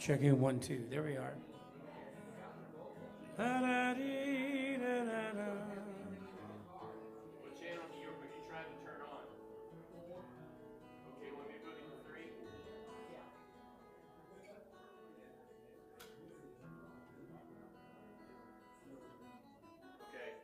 Check in 1, 2. There we are. Da-da-dee, da-da-da. What channel are you trying to turn on? Okay, want me to put it to 3? Okay.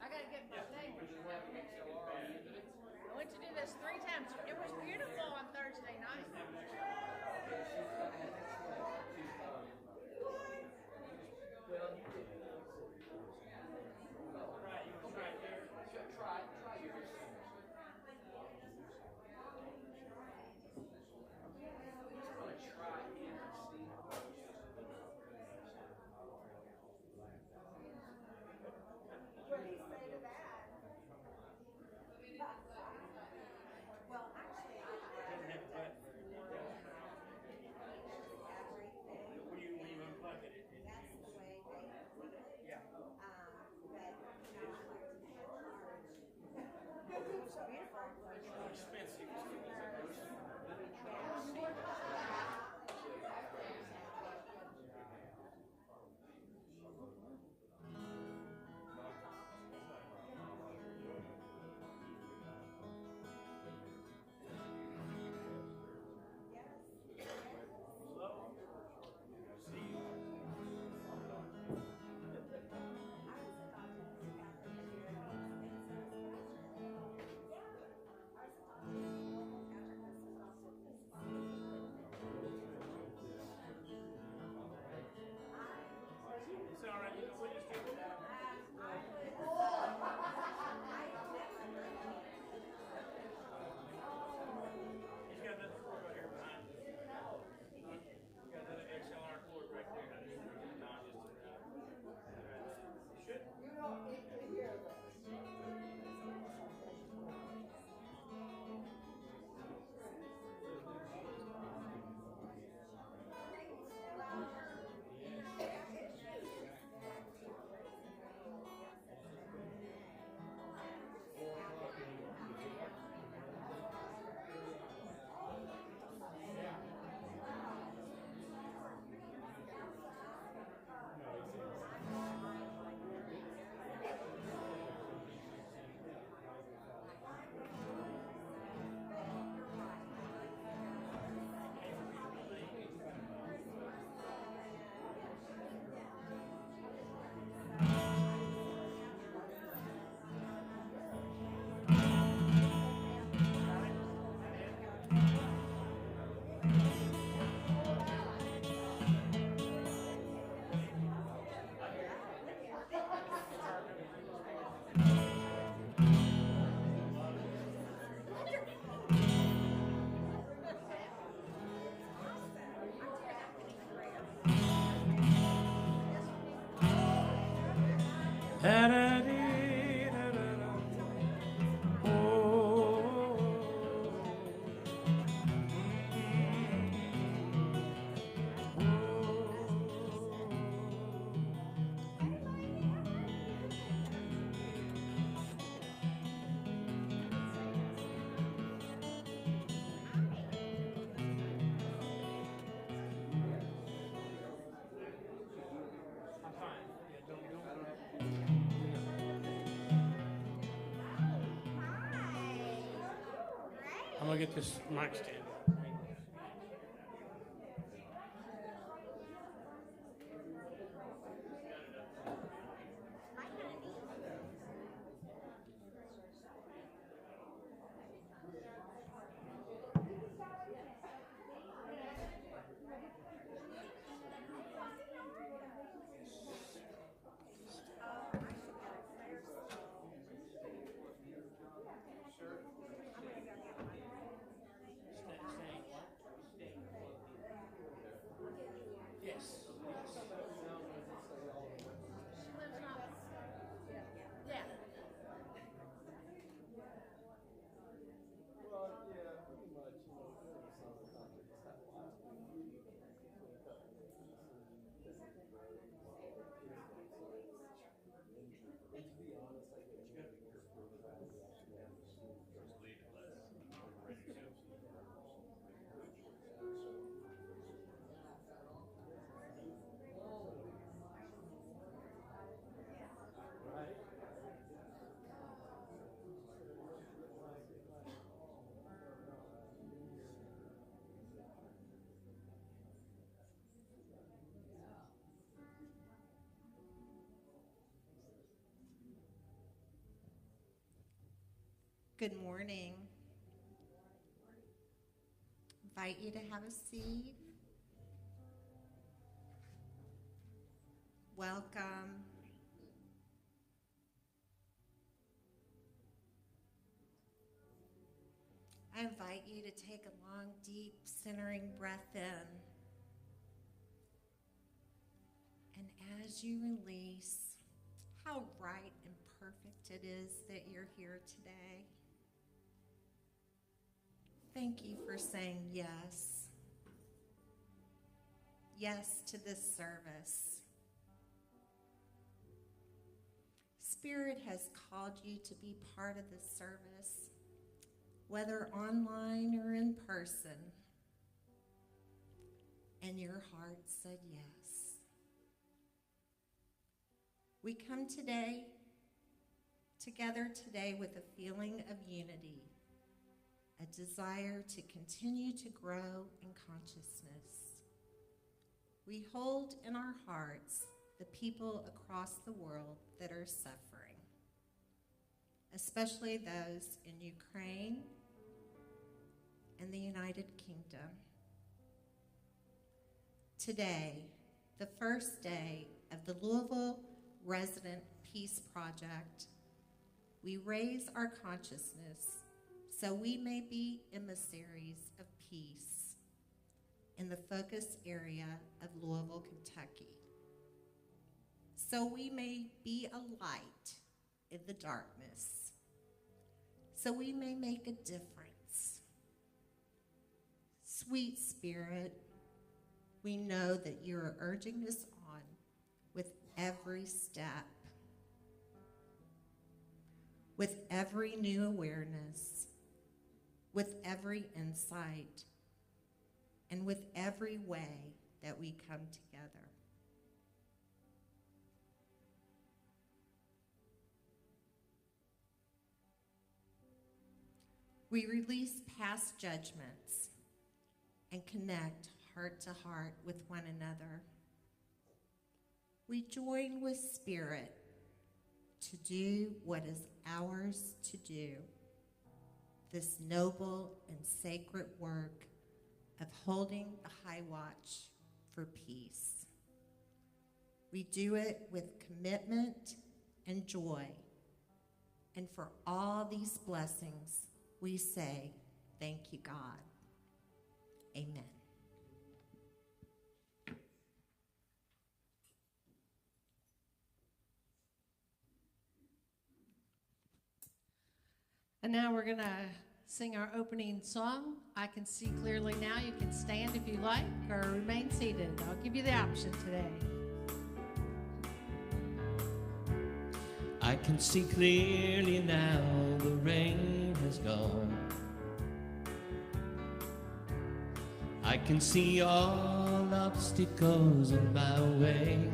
I gotta get my thing. I went to do this 3 times. It was beautiful on Thursday night. Da-da-dee, da-da-da. Oh. I'm gonna get this mic stand. Good morning. Invite you to have a seat. Welcome. I invite you to take a long, deep, centering breath in. And as you release, how right and perfect it is that you're here today. Thank you for saying yes. Yes to this service. Spirit has called you to be part of this service, whether online or in person, and your heart said yes. We come together today with a feeling of unity, a desire to continue to grow in consciousness. We hold in our hearts the people across the world that are suffering, especially those in Ukraine and the United Kingdom. Today, the first day of the Louisville Resident Peace Project, we raise our consciousness so we may be emissaries of peace in the focus area of Louisville, Kentucky. So we may be a light in the darkness. So we may make a difference. Sweet Spirit, we know that you are urging us on with every step, with every new awareness, with every insight, and with every way that we come together. We release past judgments and connect heart to heart with one another. We join with Spirit to do what is ours to do, this noble and sacred work of holding the high watch for peace. We do it with commitment and joy, and for all these blessings, we say, thank you, God. Amen. And now we're going to sing our opening song. I Can See Clearly Now. You can stand if you like or remain seated. I'll give you the option today. I can see clearly now, the rain has gone. I can see all obstacles in my way.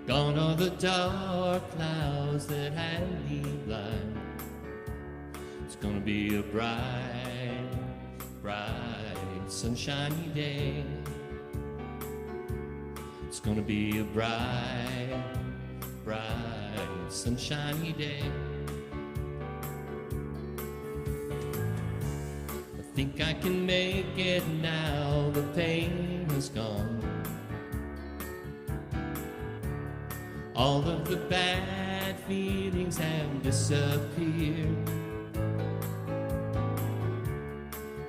Gone are the dark clouds that had me blind. It's gonna be a bright, bright, sunshiny day. It's gonna be a bright, bright, sunshiny day. I think I can make it now, the pain is gone. All of the bad feelings have disappeared.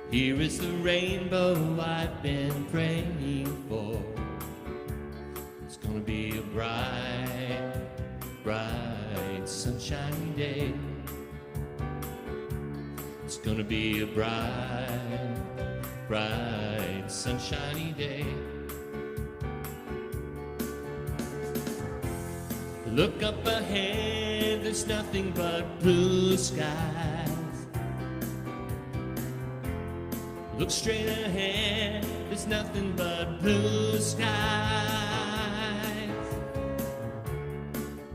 Here is the rainbow I've been praying for. It's gonna be a bright, bright, sunshiny day. It's gonna be a bright, bright, sunshiny day. Look up ahead, there's nothing but blue skies. Look straight ahead, there's nothing but blue skies.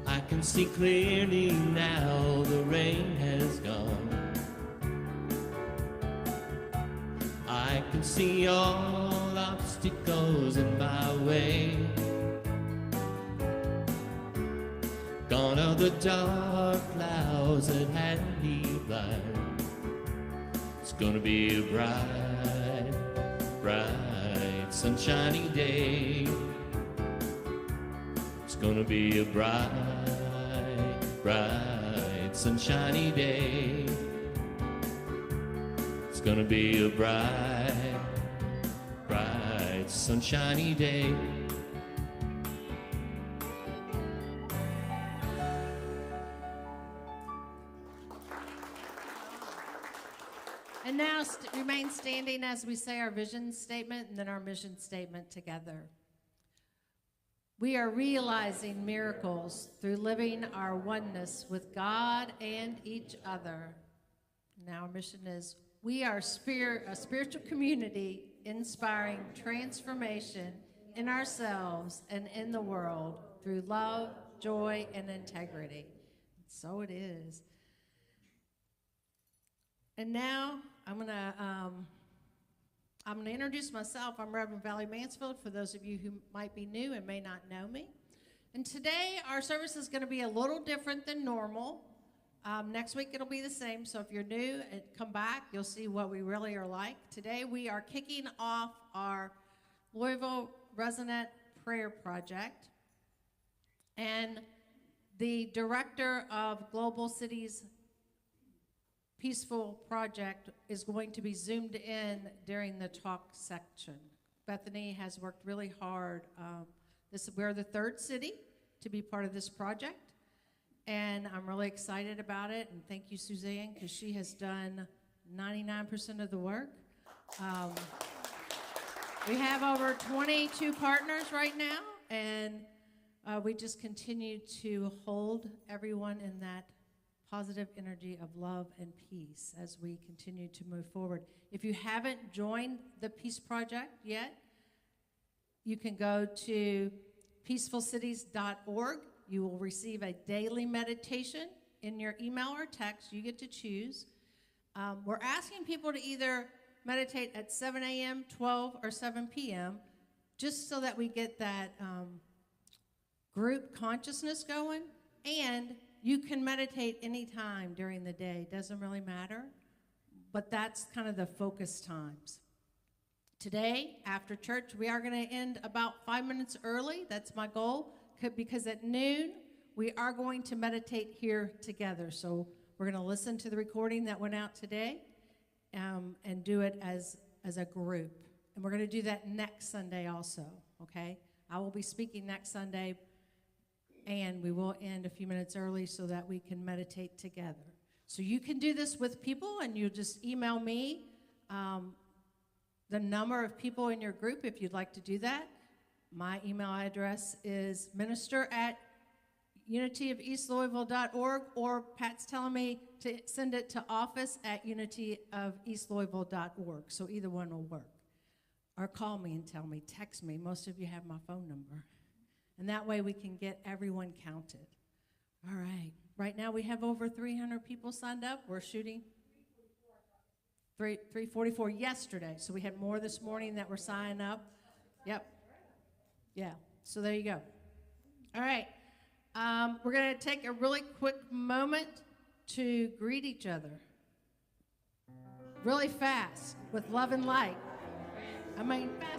I can see clearly now, the rain has gone. I can see all obstacles in my way. Gone are Now the dark clouds that had me blind, it's gonna be a bright, bright, sunshiny day. It's gonna be a bright, bright, sunshiny day. It's gonna be a bright, bright, sunshiny day. And now remain standing as we say our vision statement and then our mission statement together. We are realizing miracles through living our oneness with God and each other. Now our mission is, we are a spiritual community inspiring transformation in ourselves and in the world through love, joy, and integrity. So it is. And now I'm gonna introduce myself. I'm Reverend Valerie Mansfield, for those of you who might be new and may not know me. And today our service is gonna be a little different than normal. Next week it'll be the same, so if you're new, come back, you'll see what we really are like. Today we are kicking off our Louisville Resident Prayer Project. And the director of Global Cities Peaceful Project is going to be zoomed in during the talk section. Bethany has worked really hard. We're the third city to be part of this project, and I'm really excited about it. And thank you, Suzanne, because she has done 99% of the work. We have over 22 partners right now, and we just continue to hold everyone in that positive energy of love and peace as we continue to move forward. If you haven't joined the Peace Project yet, you can go to peacefulcities.org. You will receive a daily meditation in your email or text. You get to choose. We're asking people to either meditate at 7 a.m., 12, or 7 p.m., just so that we get that group consciousness going. And you can meditate anytime during the day. Doesn't really matter, but that's kind of the focus times. Today, after church, we are going to end about 5 minutes early. That's my goal, because at noon, we are going to meditate here together. So we're going to listen to the recording that went out today and do it as a group. And we're going to do that next Sunday also, okay? I will be speaking next Sunday, and we will end a few minutes early so that we can meditate together. So you can do this with people, and you just email me the number of people in your group if you'd like to do that. My email address is minister@unityofeastlouisville.org, or Pat's telling me to send it to office@unityofeastlouisville.org. So either one will work. Or call me and tell me, text me. Most of you have my phone number. And that way we can get everyone counted. All right. Right now we have over 300 people signed up. We're shooting 344 yesterday. So we had more this morning that were signing up. Yep. Yeah. So there you go. All right. We're going to take a really quick moment to greet each other. Really fast with love and light. I mean, fast.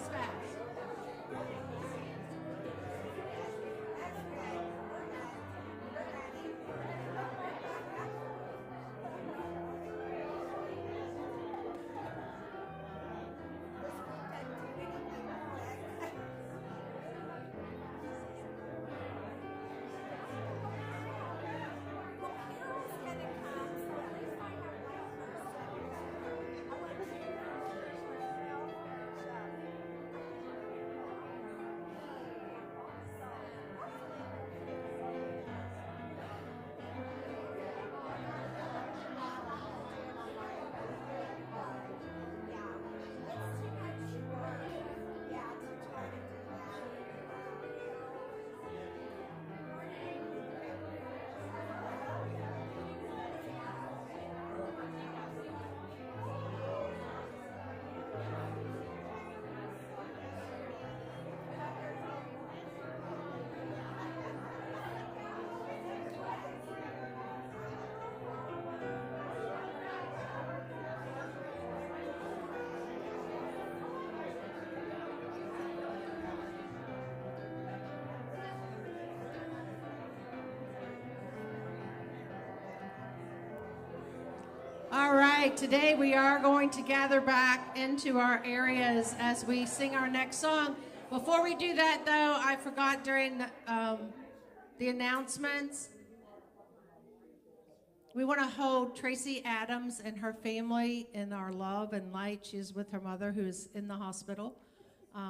All right, today we are going to gather back into our areas as we sing our next song. Before we do that, though, I forgot during the announcements. We want to hold Tracy Adams and her family in our love and light. She is with her mother, who is in the hospital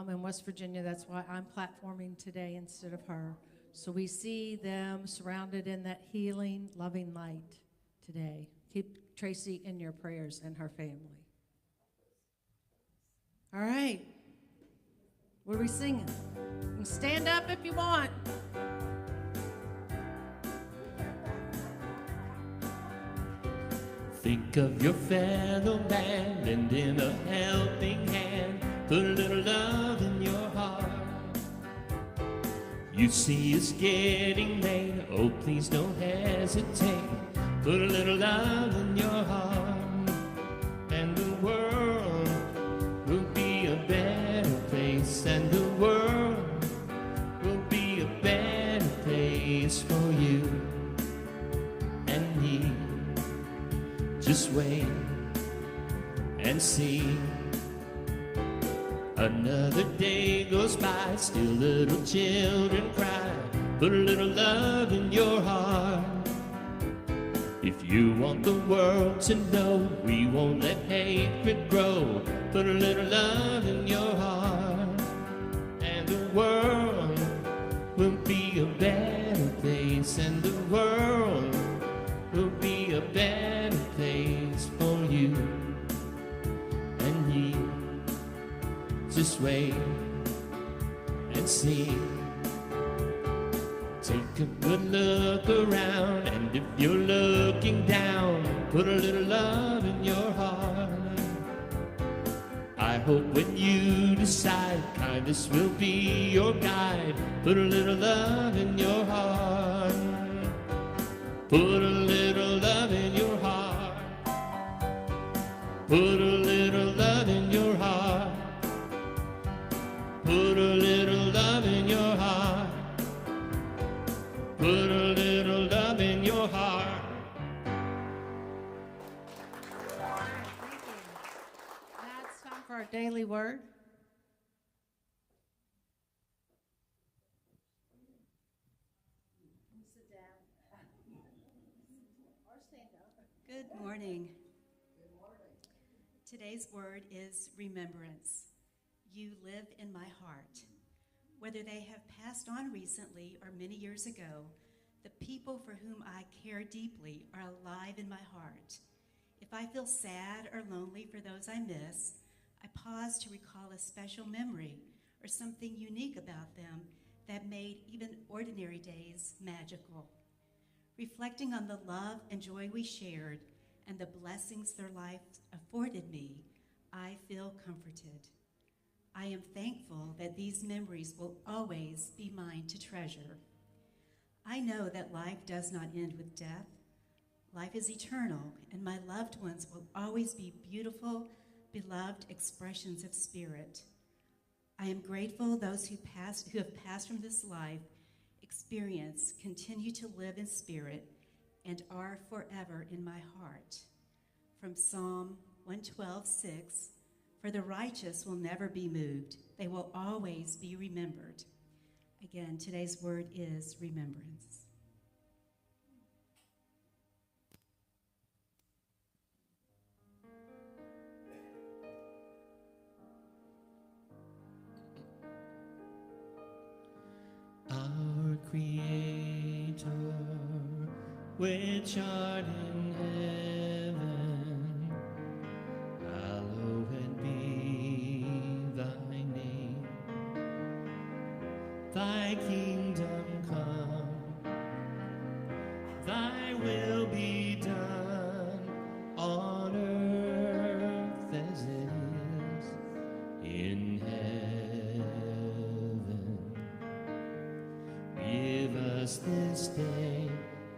in West Virginia. That's why I'm platforming today instead of her. So we see them surrounded in that healing, loving light today. Keep Tracy in your prayers and her family. All right. What are we singing? You can stand up if you want. Think of your fellow man, lend him a helping hand, put a little love in your heart. You see it's getting late, oh please don't hesitate, put a little love in your heart, and the world will be a better place, and the world will be a better place for you and me. Just wait and see. Another day goes by, still little children cry. Put a little love in your heart. If you want the world to know we won't let hatred grow, put a little love in your heart, and the world will be a better place, and the world will be a better place for you and me. Just wait and see. Take a good look around, and if you're looking down, put a little love in your heart. I hope when you decide kindness will be your guide, put a little love in your heart. Put a little love in your heart. Put a little love in your heart. Put a little love in your heart. Put a little love in your heart. Thank you. Now it's time for our daily word. Sit down. Or stand up. Good morning. Today's word is remembrance. You live in my heart. Whether they have passed on recently or many years ago, the people for whom I care deeply are alive in my heart. If I feel sad or lonely for those I miss, I pause to recall a special memory or something unique about them that made even ordinary days magical. Reflecting on the love and joy we shared and the blessings their lives afforded me, I feel comforted. I am thankful that these memories will always be mine to treasure. I know that life does not end with death. Life is eternal, and my loved ones will always be beautiful, beloved expressions of spirit. I am grateful those who have passed from this life experience continue to live in spirit and are forever in my heart. From Psalm 112:6, for the righteous will never be moved. They will always be remembered. Again, today's word is remembrance. Our Creator, which art in heaven, hallowed be thy name. Thy kingdom come, thy will be done on earth as it is in heaven. Give us this day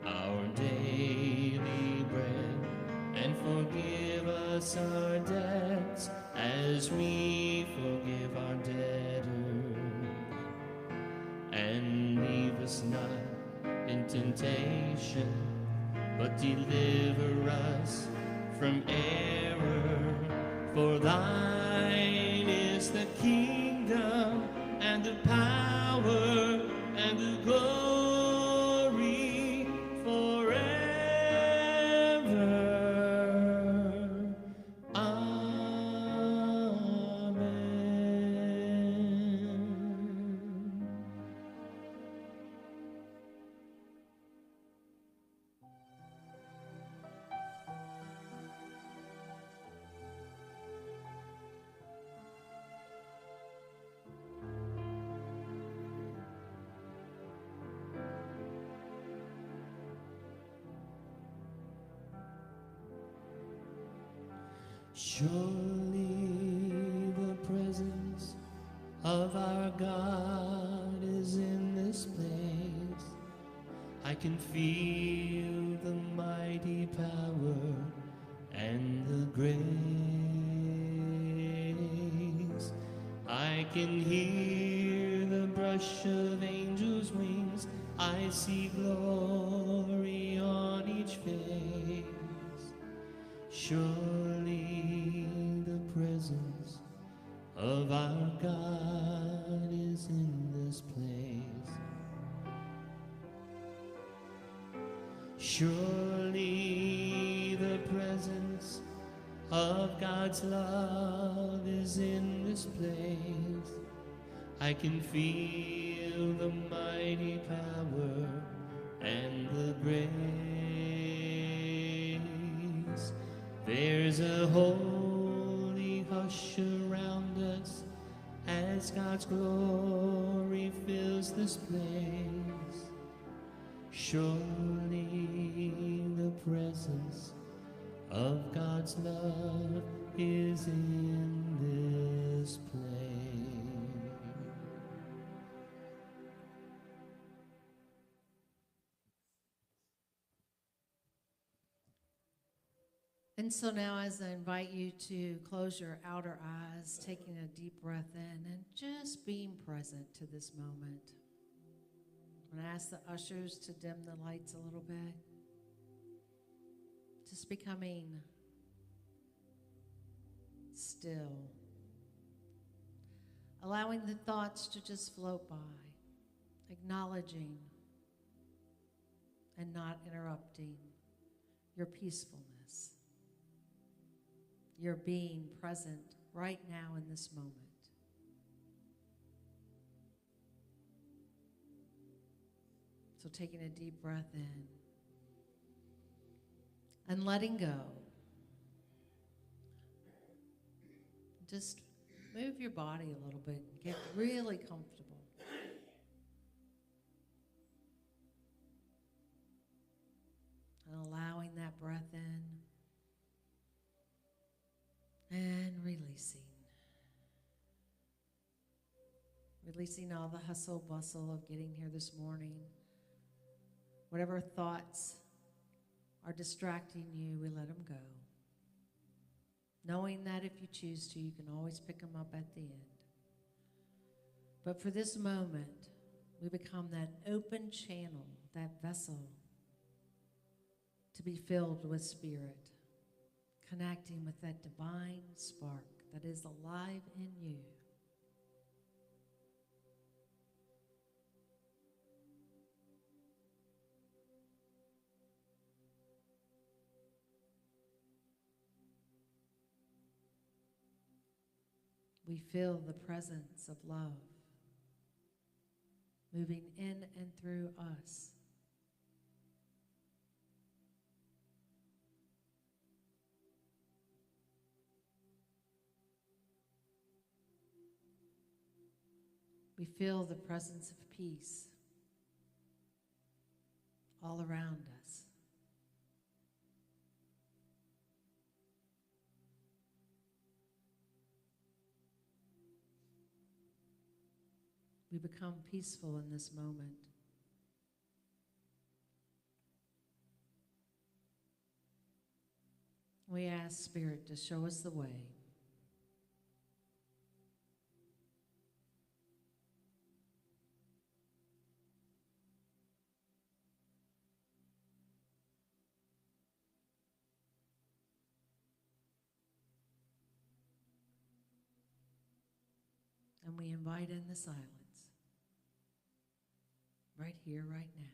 our daily bread, and forgive us our debts as we forgive our debtors. And leave us not in temptation, but deliver us from error. For thine is the kingdom and the power and the glory forever. Amen. Surely the presence of our God is in this place. I can feel the mighty power and the grace. I can hear the brush of angels' wings. I see glory on each face. Surely the presence of our God is in this place. Surely the presence of God's love is in this place. I can feel the mighty power and the grace. There's a holy hush around us as God's glory fills this place. Surely the presence of God's love is in this place. And so now, as I invite you to close your outer eyes, taking a deep breath in and just being present to this moment. I'm going to ask the ushers to dim the lights a little bit. Just becoming still. Allowing the thoughts to just float by, acknowledging and not interrupting your peacefulness. Your being present right now in this moment. So taking a deep breath in and letting go. Just move your body a little bit. Get really comfortable. And allowing that breath in. And releasing. Releasing all the hustle bustle of getting here this morning. Whatever thoughts are distracting you, we let them go. Knowing that if you choose to, you can always pick them up at the end. But for this moment, we become that open channel, that vessel to be filled with Spirit. Connecting with that divine spark that is alive in you. We feel the presence of love moving in and through us. We feel the presence of peace all around us. We become peaceful in this moment. We ask Spirit to show us the way. And we invite in the silence. Right here, right now.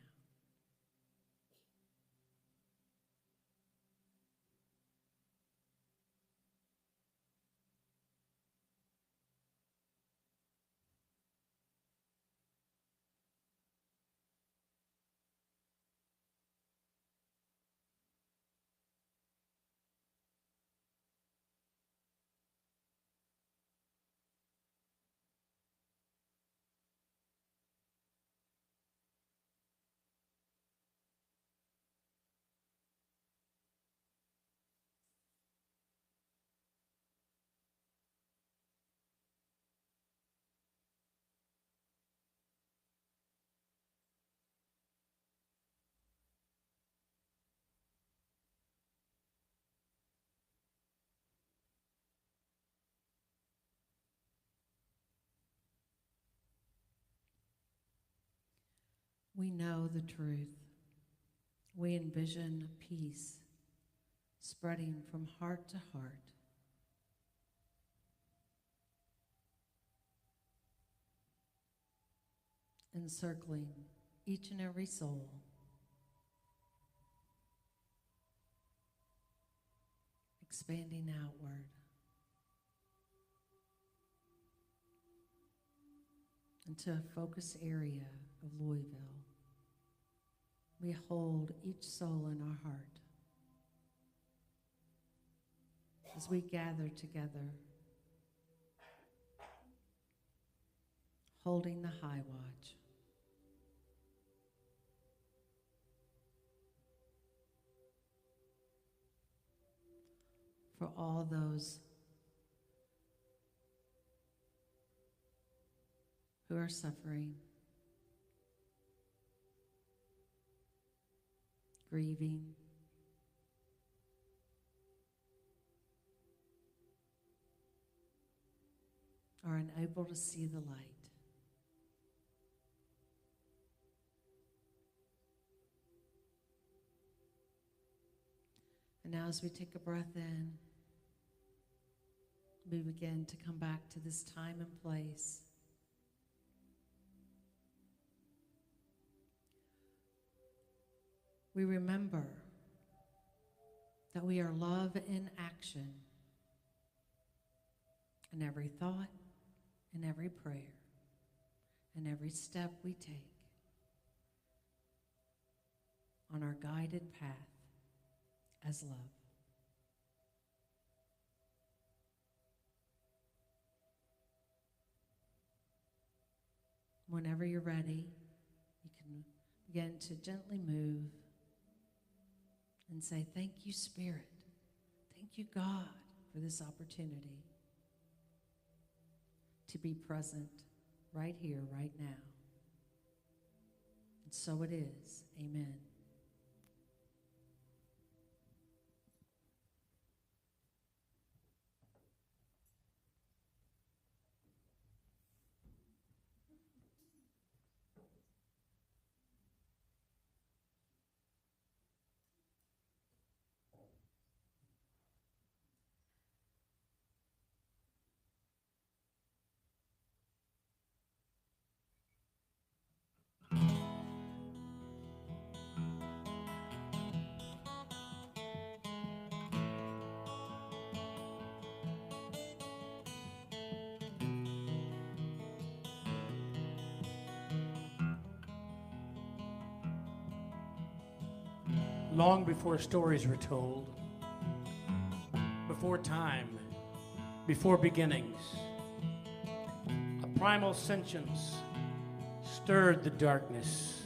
We know the truth. We envision peace spreading from heart to heart. Encircling each and every soul. Expanding outward. Into a focus area of Louisville. We hold each soul in our heart as we gather together, holding the high watch. For all those who are suffering, grieving, are unable to see the light. And now as we take a breath in, we begin to come back to this time and place. We remember that we are love in action in every thought, in every prayer, in every step we take on our guided path as love. Whenever you're ready, you can begin to gently move and say, thank you, Spirit. Thank you, God, for this opportunity to be present right here, right now. And so it is. Amen. Long before stories were told, before time, before beginnings, a primal sentience stirred the darkness,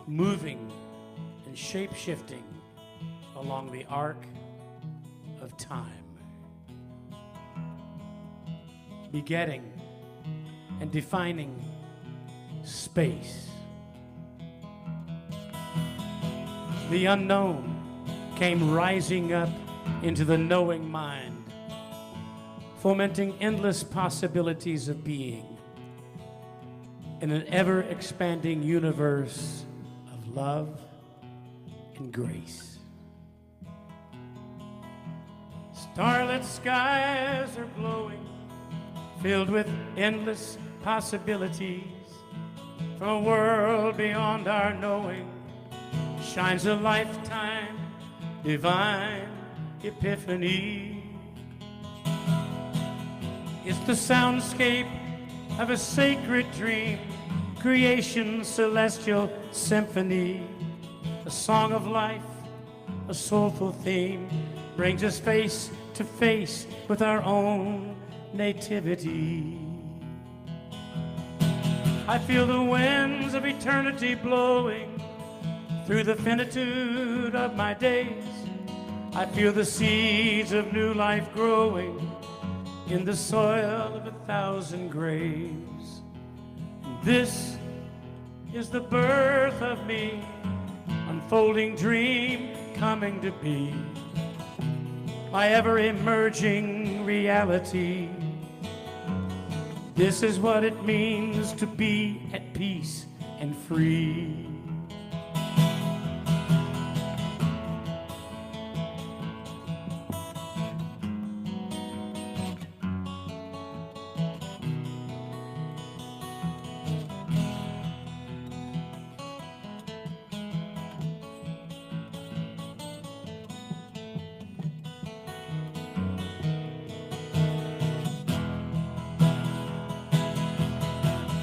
moving and shape-shifting along the arc of time, begetting and defining space. The unknown came rising up into the knowing mind, fomenting endless possibilities of being in an ever-expanding universe of love and grace. Starlit skies are glowing, filled with endless possibilities. From a world beyond our knowing shines a lifetime divine epiphany. It's the soundscape of a sacred dream, creation's celestial symphony. A song of life, a soulful theme, brings us face to face with our own nativity. I feel the winds of eternity blowing through the finitude of my days. I feel the seeds of new life growing in the soil of 1,000 graves. This is the birth of me, unfolding dream coming to be, my ever-emerging reality. This is what it means to be at peace and free.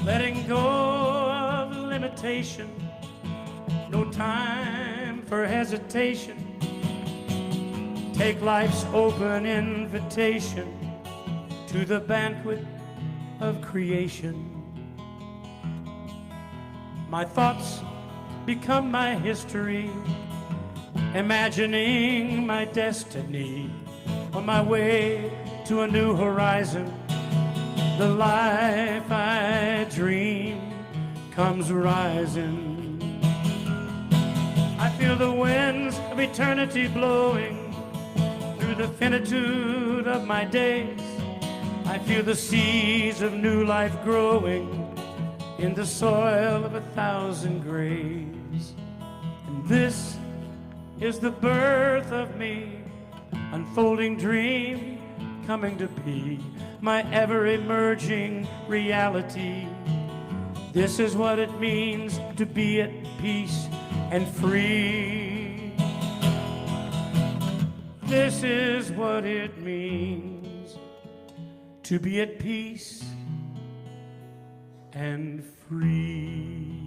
Letting go of limitation, no time for hesitation. Take life's open invitation to the banquet of creation. My thoughts become my history, imagining my destiny. On my way to a new horizon, the life I dream comes rising. I feel the winds of eternity blowing through the finitude of my days. I feel the seeds of new life growing in the soil of 1,000 graves. And this is the birth of me, unfolding dream coming to be, my ever-emerging reality. This is what it means to be at peace and free. This is what it means to be at peace and free.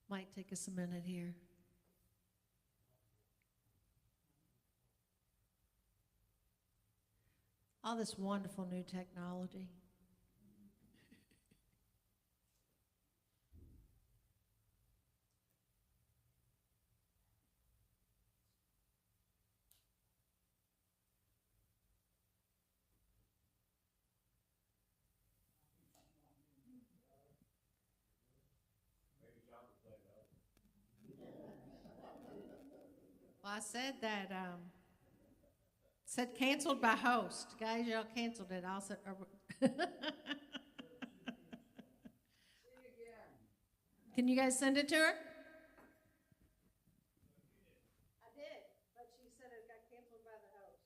Might take us a minute here. All this wonderful new technology. Well, I said that, said canceled by host. Guys, y'all canceled it. I'll say, can you guys send it to her? I did, but she said it got canceled by the host.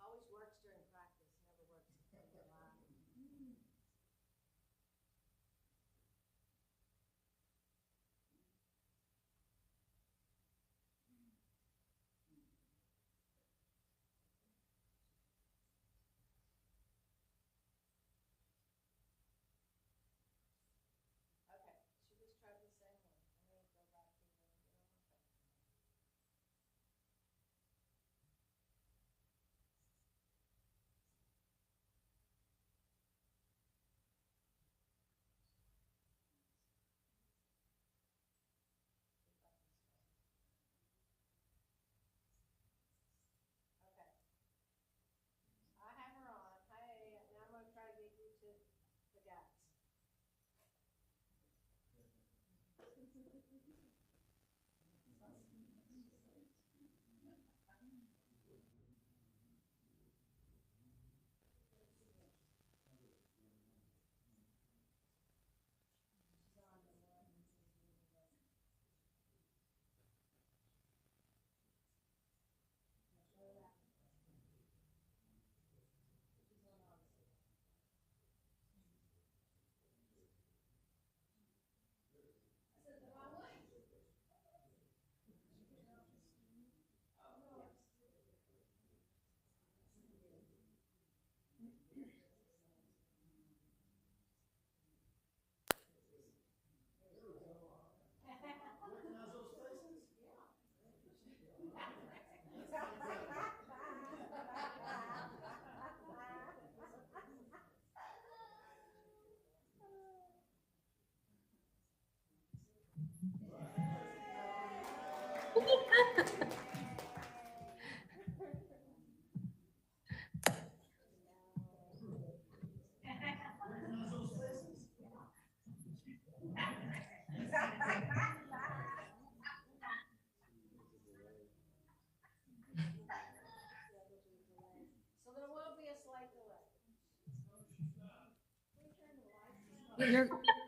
Always works during practice, never works live.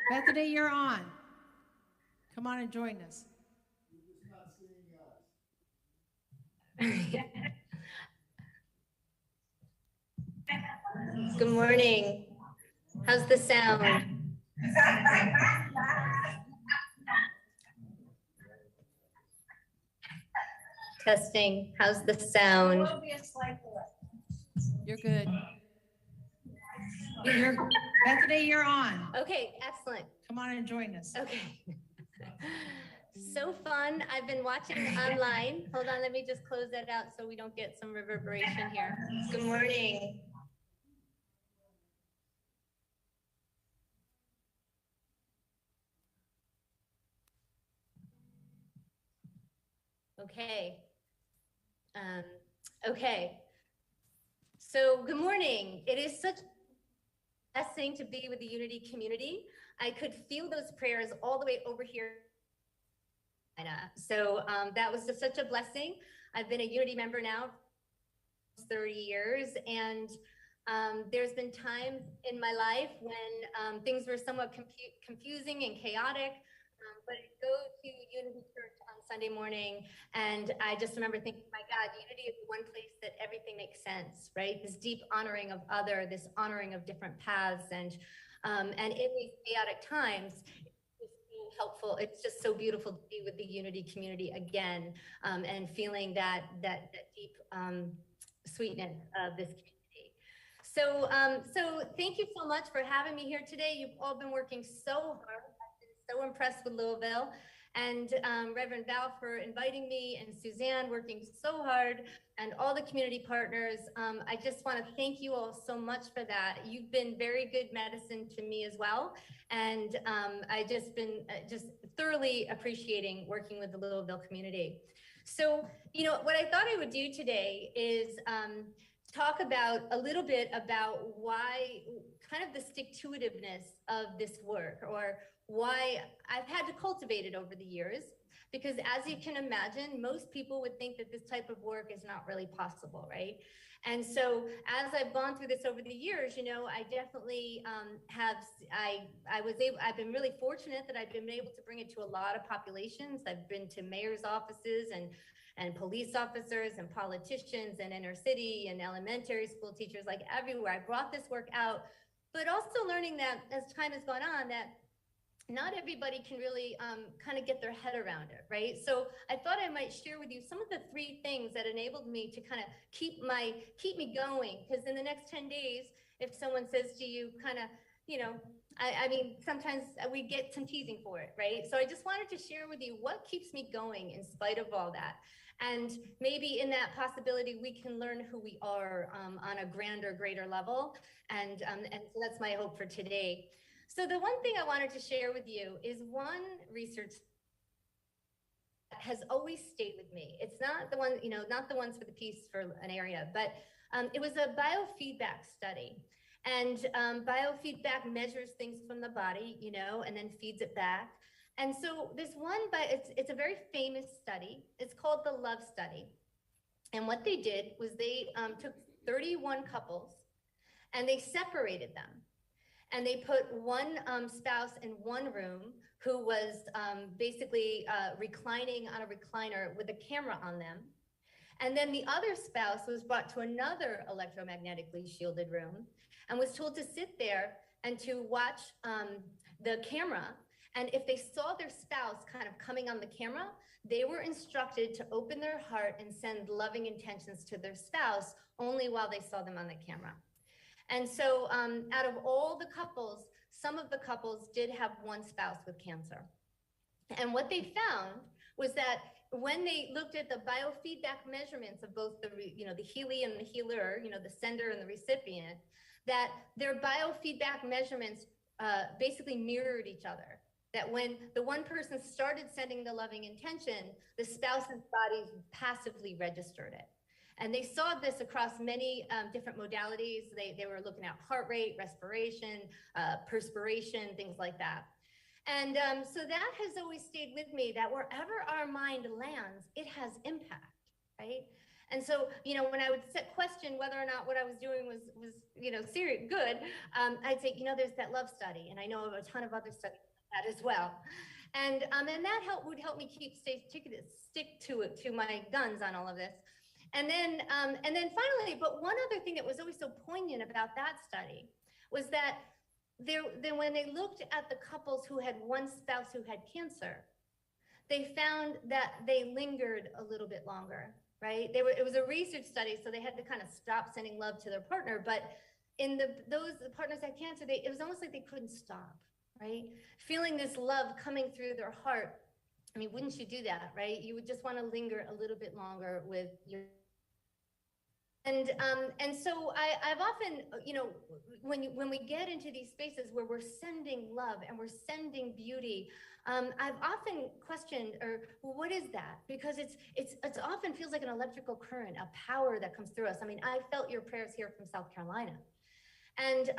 Bethany, you're on. Come on and join us. Good morning. How's the sound? Testing. How's the sound? You're good. Bethany, you're on. Okay, excellent. Come on and join us. Okay. So fun. I've been watching online. Hold on, let me just close that out so we don't get some reverberation here. Good morning. Okay. Okay. So good morning. It is such a blessing to be with the Unity community. I could feel those prayers all the way over here. So that was just such a blessing. I've been a Unity member now for 30 years, and there's been times in my life when things were somewhat confusing and chaotic, but I go to Unity Church on Sunday morning, and I just remember thinking, my God, Unity is the one place that everything makes sense, right? This deep honoring of other, this honoring of different paths, and in these chaotic times, helpful. It's just so beautiful to be with the Unity community again, and feeling that deep sweetness of this community. So thank you so much for having me here today. You've all been working so hard. I've been so impressed with Louisville, and Reverend Val for inviting me, and Suzanne working so hard, and all the community partners. I just want to thank you all so much for that. You've been very good medicine to me as well. And I just been just thoroughly appreciating working with the Louisville community. So, you know, what I thought I would do today is talk about a little bit about why, kind of the stick-to-itiveness of this work, or why I've had to cultivate it over the years. Because as you can imagine, most people would think that this type of work is not really possible, right? And so as I've gone through this over the years, you know, I definitely I've been really fortunate that I've been able to bring it to a lot of populations. I've been to mayor's offices and police officers and politicians and inner city and elementary school teachers, like everywhere. I brought this work out, but also learning that as time has gone on, that not everybody can really kind of get their head around it, right? So I thought I might share with you some of the 3 things that enabled me to kind of keep me going. Because in the next 10 days, if someone says to you, kind of, you know, I mean, sometimes we get some teasing for it, right? So I just wanted to share with you what keeps me going in spite of all that. And maybe in that possibility, we can learn who we are on a grander, greater level. And so that's my hope for today. So the one thing I wanted to share with you is one research that has always stayed with me. It's not the one, you know, not the ones for the piece for an area, but it was a biofeedback study. And biofeedback measures things from the body, you know, and then feeds it back. And so this one, but it's a very famous study. It's called the Love Study. And what they did was they took 31 couples and they separated them. And they put one spouse in one room who was basically reclining on a recliner with a camera on them. And then the other spouse was brought to another electromagnetically shielded room and was told to sit there and to watch the camera. And if they saw their spouse kind of coming on the camera, they were instructed to open their heart and send loving intentions to their spouse only while they saw them on the camera. And so out of all the couples, some of the couples did have one spouse with cancer. And what they found was that when they looked at the biofeedback measurements of both the Healy and the healer, the sender and the recipient, that their biofeedback measurements basically mirrored each other. That when the one person started sending the loving intention, the spouse's body passively registered it. And they saw this across many different modalities. They were looking at heart rate, respiration, perspiration, things like that. And so that has always stayed with me, that wherever our mind lands, it has impact, right? And so, when I would question whether or not what I was doing was serious, good, I'd say, there's that love study, and I know of a ton of other studies like that as well. And that would help me stick to my guns on all of this. And then finally, but one other thing that was always so poignant about that study was that then when they looked at the couples who had one spouse who had cancer, they found that they lingered a little bit longer, right? It was a research study, so they had to kind of stop sending love to their partner. But in those partners that had cancer, it was almost like they couldn't stop, right? Feeling this love coming through their heart. I mean, wouldn't you do that, right? You would just want to linger a little bit longer with your. And so I've often, when we get into these spaces where we're sending love and we're sending beauty, I've often questioned, what is that? Because it's often feels like an electrical current, a power that comes through us. I mean, I felt your prayers here from South Carolina. And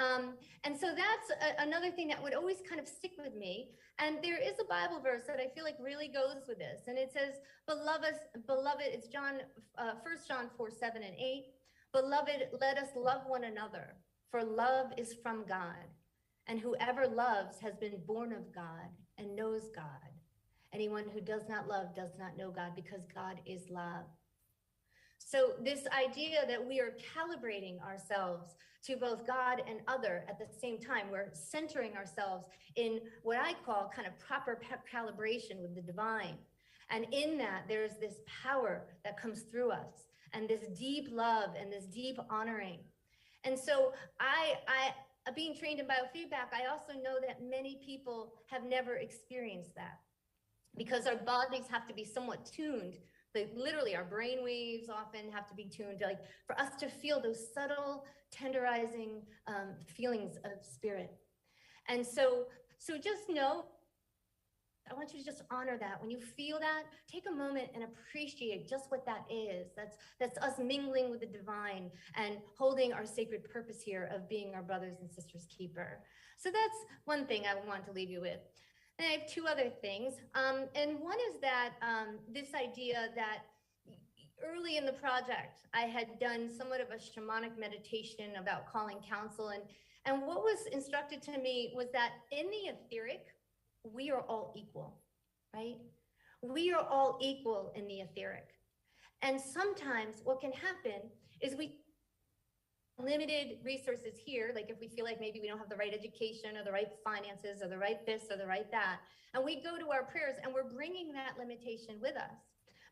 so that's another thing that would always kind of stick with me. And there is a Bible verse that I feel like really goes with this. And it says, beloved, it's 1 John 4:7-8. Beloved, let us love one another, for love is from God. And whoever loves has been born of God and knows God. Anyone who does not love does not know God, because God is love. So this idea that we are calibrating ourselves to both God and other at the same time, we're centering ourselves in what I call kind of proper calibration with the divine. And in that, there's this power that comes through us, and this deep love and this deep honoring. And so I being trained in biofeedback, I also know that many people have never experienced that, because our bodies have to be somewhat tuned. Like literally our brain waves often have to be tuned, like for us to feel those subtle, tenderizing feelings of spirit. And so just know, I want you to just honor that. When you feel that, take a moment and appreciate just what that is. That's us mingling with the divine and holding our sacred purpose here of being our brothers and sisters keeper. So that's one thing I want to leave you with. And I have two other things. And one is that this idea that early in the project, I had done somewhat of a shamanic meditation about calling counsel. And what was instructed to me was that in the etheric, we are all equal, right? We are all equal in the etheric. And sometimes what can happen is we limited resources here, like if we feel like maybe we don't have the right education or the right finances or the right this or the right that, and we go to our prayers and we're bringing that limitation with us.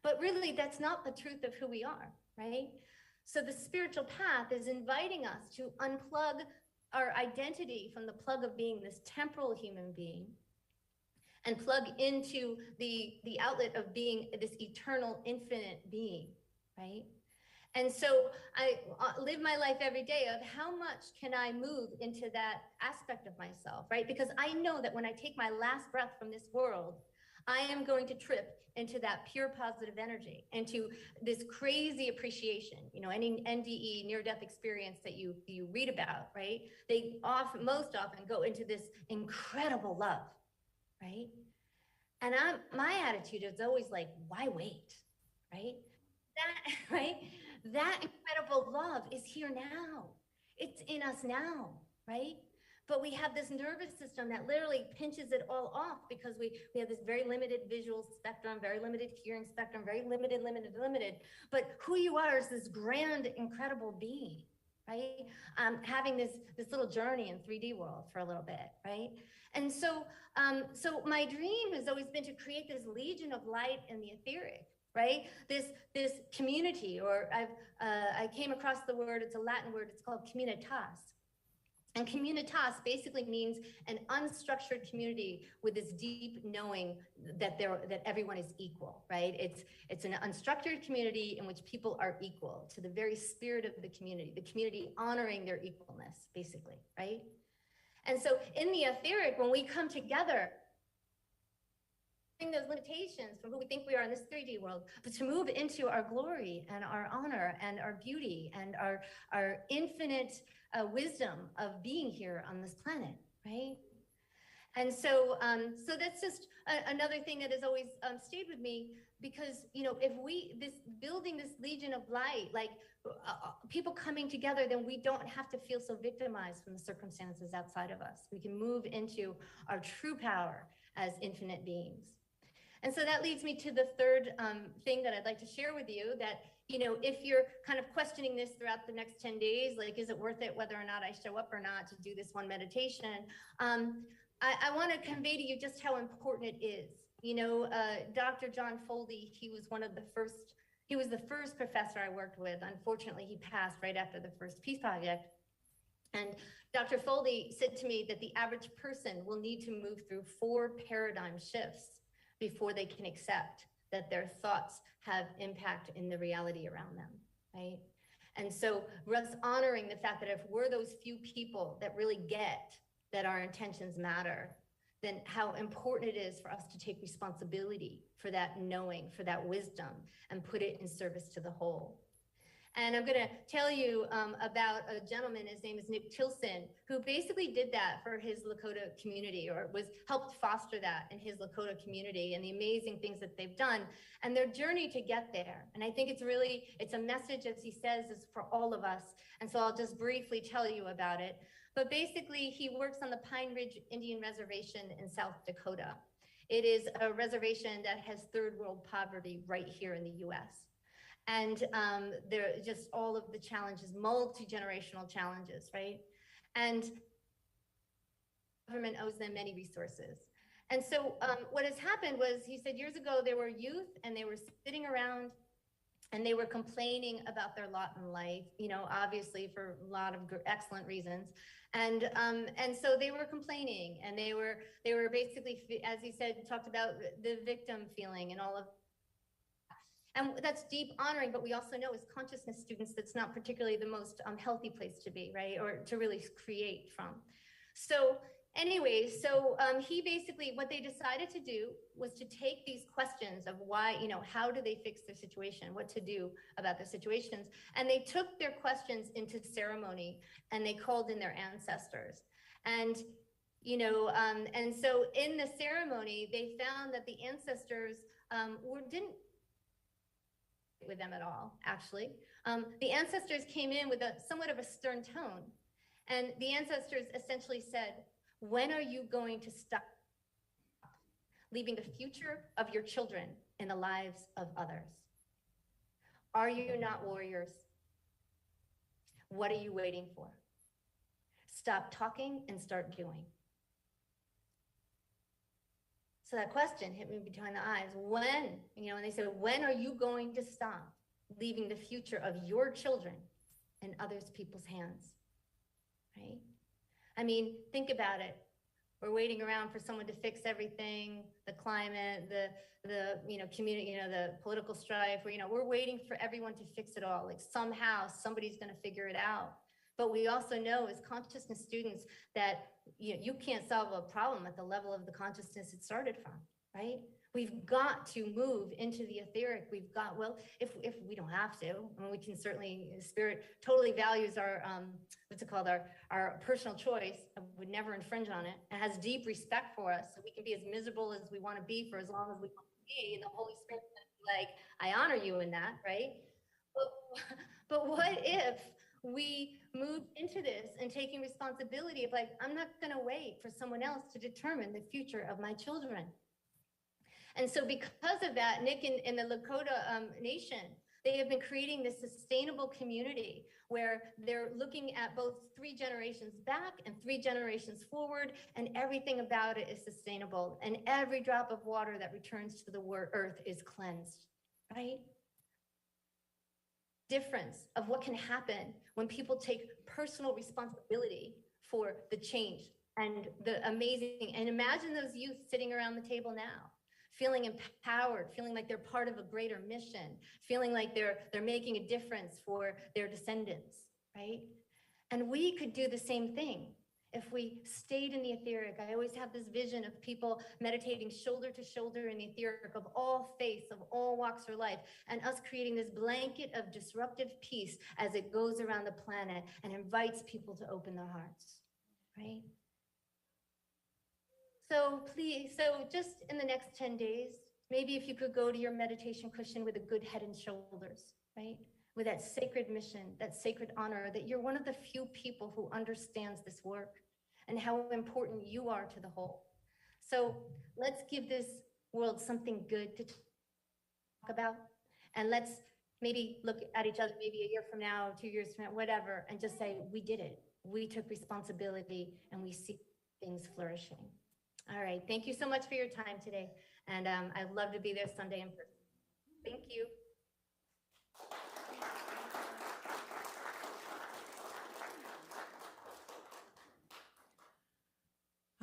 But really, that's not the truth of who we are, right? So the spiritual path is inviting us to unplug our identity from the plug of being this temporal human being and plug into the outlet of being this eternal, infinite being, right? And so I live my life every day of how much can I move into that aspect of myself, right? Because I know that when I take my last breath from this world, I am going to trip into that pure positive energy, into this crazy appreciation. Any NDE, near-death experience that you read about, right? They most often go into this incredible love, right? And my attitude is always like, why wait, right? That, right? That incredible love is here now. It's in us now, right? But we have this nervous system that literally pinches it all off because we have this very limited visual spectrum, very limited hearing spectrum, very limited. But who you are is this grand, incredible being, right? Having this little journey in 3D world for a little bit, right? And so, so my dream has always been to create this legion of light in the etheric, right? This community, or I came across the word, it's a Latin word, it's called communitas. And communitas basically means an unstructured community with this deep knowing that everyone is equal, right? It's an unstructured community in which people are equal to the very spirit of the community honoring their equalness, basically, right? And so in the etheric, when we come together, those limitations from who we think we are in this 3D world, but to move into our glory and our honor and our beauty and our infinite wisdom of being here on this planet, right? And so, so that's just another thing that has always stayed with me, because, you know, if building this legion of light, like people coming together, then we don't have to feel so victimized from the circumstances outside of us. We can move into our true power as infinite beings. And so that leads me to the third thing that I'd like to share with you, that, you know, if you're kind of questioning this throughout the next 10 days, like, is it worth it whether or not I show up or not to do this one meditation? I want to convey to you just how important it is. You know, Dr. John Foldy, he was the first professor I worked with. Unfortunately, he passed right after the first peace project. And Dr. Foldy said to me that the average person will need to move through 4 paradigm shifts before they can accept that their thoughts have impact in the reality around them, right? And so us honoring the fact that if we're those few people that really get that our intentions matter, then how important it is for us to take responsibility for that knowing, for that wisdom, and put it in service to the whole. And I'm going to tell you about a gentleman, his name is Nick Tilson, who basically did that for his Lakota community, or helped foster that in his Lakota community, and the amazing things that they've done and their journey to get there. And I think it's a message, as he says, is for all of us. And so I'll just briefly tell you about it. But basically, he works on the Pine Ridge Indian Reservation in South Dakota. It is a reservation that has third world poverty right here in the US. And there are just all of the challenges, multi-generational challenges, right? And government owes them many resources. And so what has happened was, he said years ago, there were youth and they were sitting around and they were complaining about their lot in life, you know, obviously for a lot of excellent reasons. And so they were complaining, and they were basically, as he said, talked about the victim feeling and all of. And that's deep honoring, but we also know as consciousness students, that's not particularly the most healthy place to be, right? Or to really create from. So anyways, he basically, what they decided to do was to take these questions of why, you know, how do they fix their situation, what to do about their situations. And they took their questions into ceremony, and they called in their ancestors. And, you know, and so in the ceremony, they found that the ancestors didn't with them at all, actually. The ancestors came in with somewhat of a stern tone. And the ancestors essentially said, when are you going to stop leaving the future of your children in the lives of others? Are you not warriors? What are you waiting for? Stop talking and start doing. So that question hit me between the eyes. When, you know, and they said, when are you going to stop leaving the future of your children in others people's hands, right? I mean, think about it. We're waiting around for someone to fix everything, the climate, the you know, community, you know, the political strife, or, you know, we're waiting for everyone to fix it all. Like somehow somebody's going to figure it out. But we also know as consciousness students that you can't solve a problem at the level of the consciousness it started from, right? We've got to move into the etheric. We've got, well, if we don't have to, I mean, we can certainly, Spirit totally values our, what's it called, our personal choice. I would never infringe on it. It has deep respect for us, so we can be as miserable as we want to be for as long as we want to be. And the Holy Spirit is like, I honor you in that, right? But what if we move into this and taking responsibility of like, I'm not going to wait for someone else to determine the future of my children. And so because of that, Nick and the Lakota Nation, they have been creating this sustainable community where they're looking at both 3 generations back and 3 generations forward, and everything about it is sustainable. And every drop of water that returns to the earth is cleansed, right? Difference of what can happen when people take personal responsibility for the change and the amazing, and imagine those youth sitting around the table now, feeling empowered, feeling like they're part of a greater mission, feeling like they're making a difference for their descendants, right? And we could do the same thing if we stayed in the etheric. I always have this vision of people meditating shoulder to shoulder in the etheric of all faiths, of all walks of life, and us creating this blanket of disruptive peace as it goes around the planet and invites people to open their hearts, right? So please, so just in the next 10 days, maybe if you could go to your meditation cushion with a good head and shoulders, right? With that sacred mission, that sacred honor, that you're one of the few people who understands this work and how important you are to the whole. So let's give this world something good to talk about. And let's maybe look at each other maybe a year from now, 2 years from now, whatever, and just say, we did it. We took responsibility and we see things flourishing. All right, thank you so much for your time today. And I'd love to be there Sunday in person. Thank you.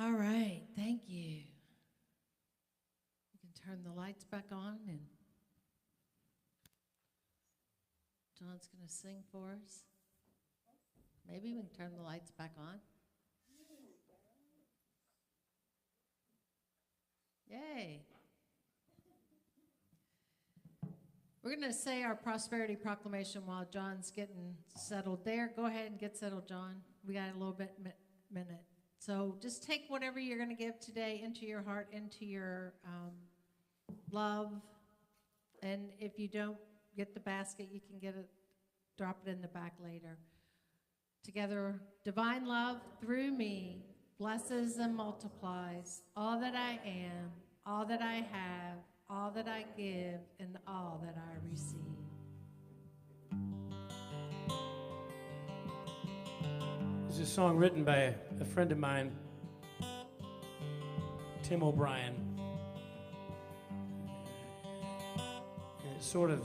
All right, thank you. We can turn the lights back on, and John's going to sing for us. Maybe we can turn the lights back on. Yay. We're going to say our prosperity proclamation while John's getting settled there. Go ahead and get settled, John. We got a little bit minute. So just take whatever you're going to give today into your heart, into your love. And if you don't get the basket, you can drop it in the back later. Together, divine love through me blesses and multiplies all that I am, all that I have, all that I give, and all that I receive. This is a song written by a friend of mine, Tim O'Brien. And it sort of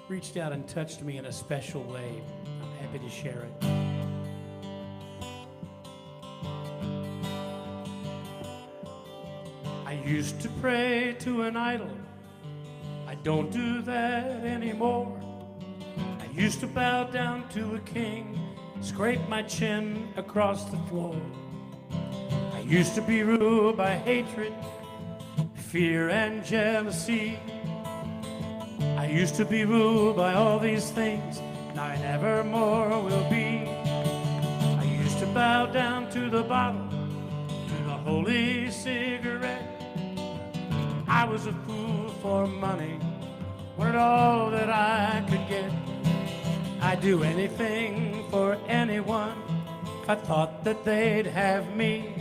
reached out and touched me in a special way. I'm happy to share it. I used to pray to an idol. I don't do that anymore. I used to bow down to a king, scrape my chin across the floor. I used to be ruled by hatred, fear, and jealousy. I used to be ruled by all these things, now I never more will be. I used to bow down to the bottle, to the holy cigarette. I was a fool for money, wanted all that I could get. I'd do anything for anyone if I thought that they'd have me.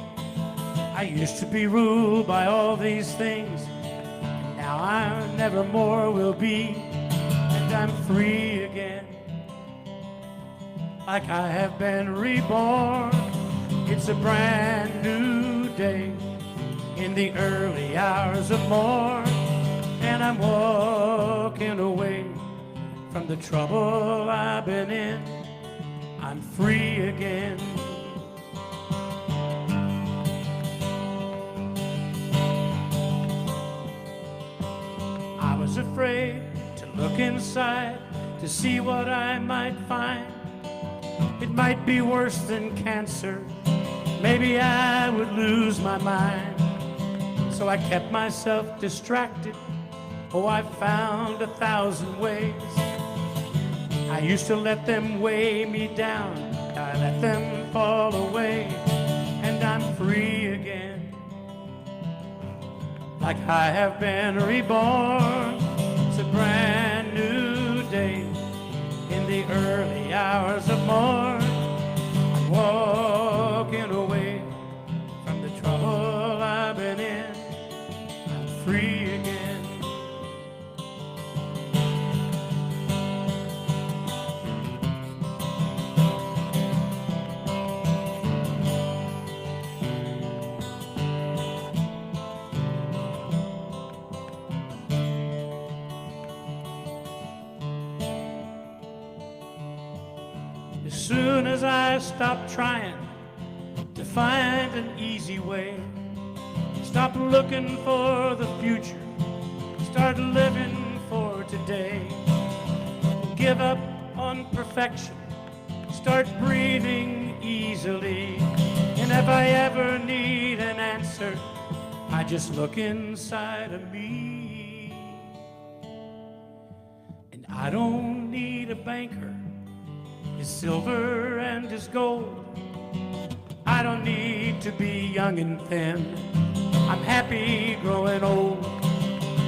I used to be ruled by all these things, and now I never more will be. And I'm free again, like I have been reborn. It's a brand new day in the early hours of morn, and I'm walking away from the trouble I've been in. I'm free again. I was afraid to look inside to see what I might find. It might be worse than cancer. Maybe I would lose my mind. So I kept myself distracted. Oh, I found 1,000 ways. I used to let them weigh me down. I let them fall away. And I'm free again. Like I have been reborn. It's a brand new day. In the early hours of morn, I'm walking away from the trouble I've been in. I'm free again. As soon as I stopped trying to find an easy way, stop looking for the future, start living for today. Give up on perfection, start breathing easily. And if I ever need an answer, I just look inside of me. And I don't need a banker, his silver and his gold. I don't need to be young and thin. I'm happy growing old.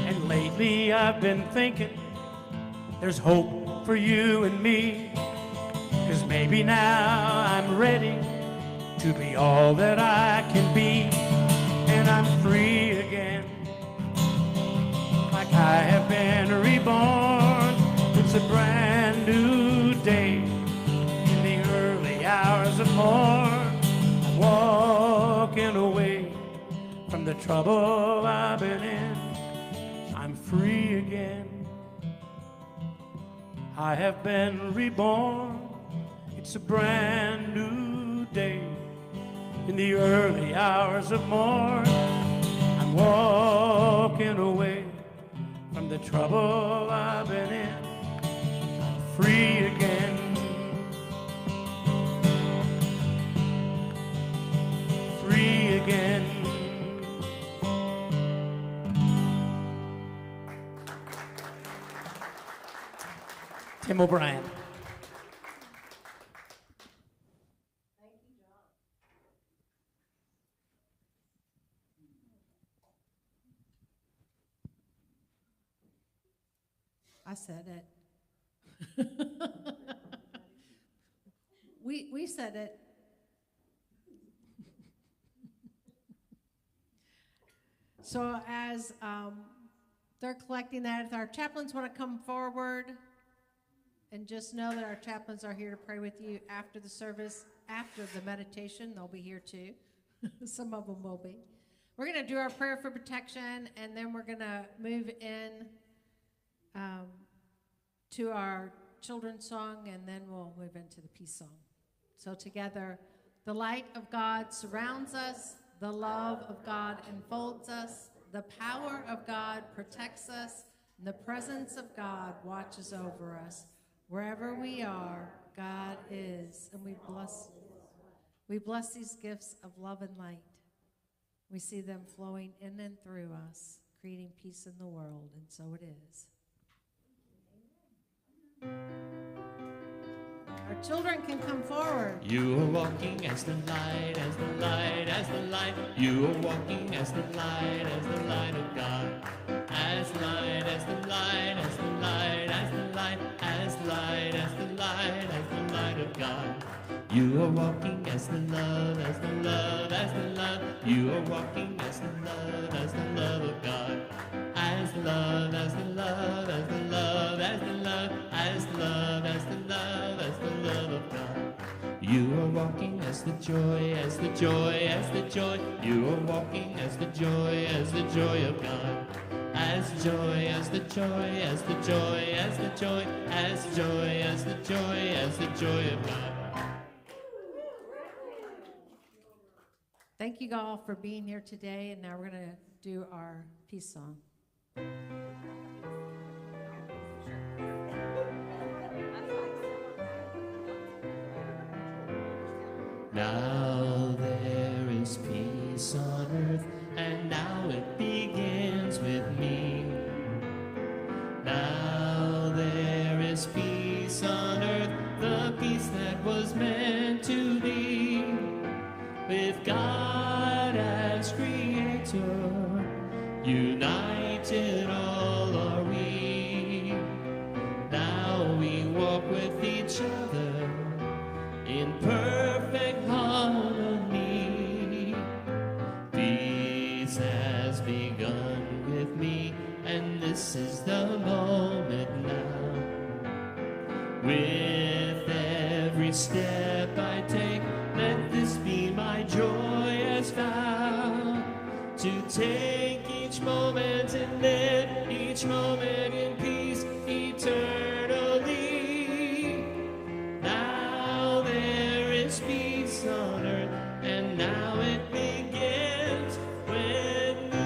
And lately I've been thinking there's hope for you and me. 'Cause maybe now I'm ready to be all that I can be. And I'm free again. Like I have been reborn. It's a brand new day. In the early hours of morn, I'm walking away from the trouble I've been in. I'm free again. I have been reborn. It's a brand new day. In the early hours of morn, I'm walking away from the trouble I've been in. I'm free again. Free again. Tim O'Brien. I said it. we said it. So as they're collecting that, if our chaplains want to come forward, and just know that our chaplains are here to pray with you after the service, after the meditation. They'll be here too. Some of them will be. We're going to do our prayer for protection, and then we're going to move in to our children's song, and then we'll move into the peace song. So together, the light of God surrounds us, the love of God enfolds us, the power of God protects us, and the presence of God watches over us. Wherever we are, God is, and we bless these gifts of love and light. We see them flowing in and through us, creating peace in the world, and so it is. Our children can come forward. You are walking as the light, as the light, as the light. You are walking as the light of God. As light, as the light, as the light, as the light, as light, as the light, as the light of God. You are walking as the love, as the love, as the love. You are walking as the love of God. As love, as the love, as the love, as the love, as love, as the love, as the love of God. You are walking as the joy, as the joy, as the joy. You are walking as the joy of God. As joy, as the joy, as the joy, as the joy, as joy, as the joy, as the joy of God. Thank you all for being here today, and now we're going to do our peace song. Now there is peace on earth, and now it on earth, the peace that was meant to be. With God as creator, united all are we. Now we walk with each other in perfect harmony. Peace has begun with me, and this is the moment now. With every step I take, let this be my joyous vow, to take each moment and live each moment in peace eternally. Now there is peace on earth, and now it begins with me.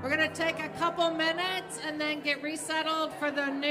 We're going to take a couple minutes and then get resettled for the new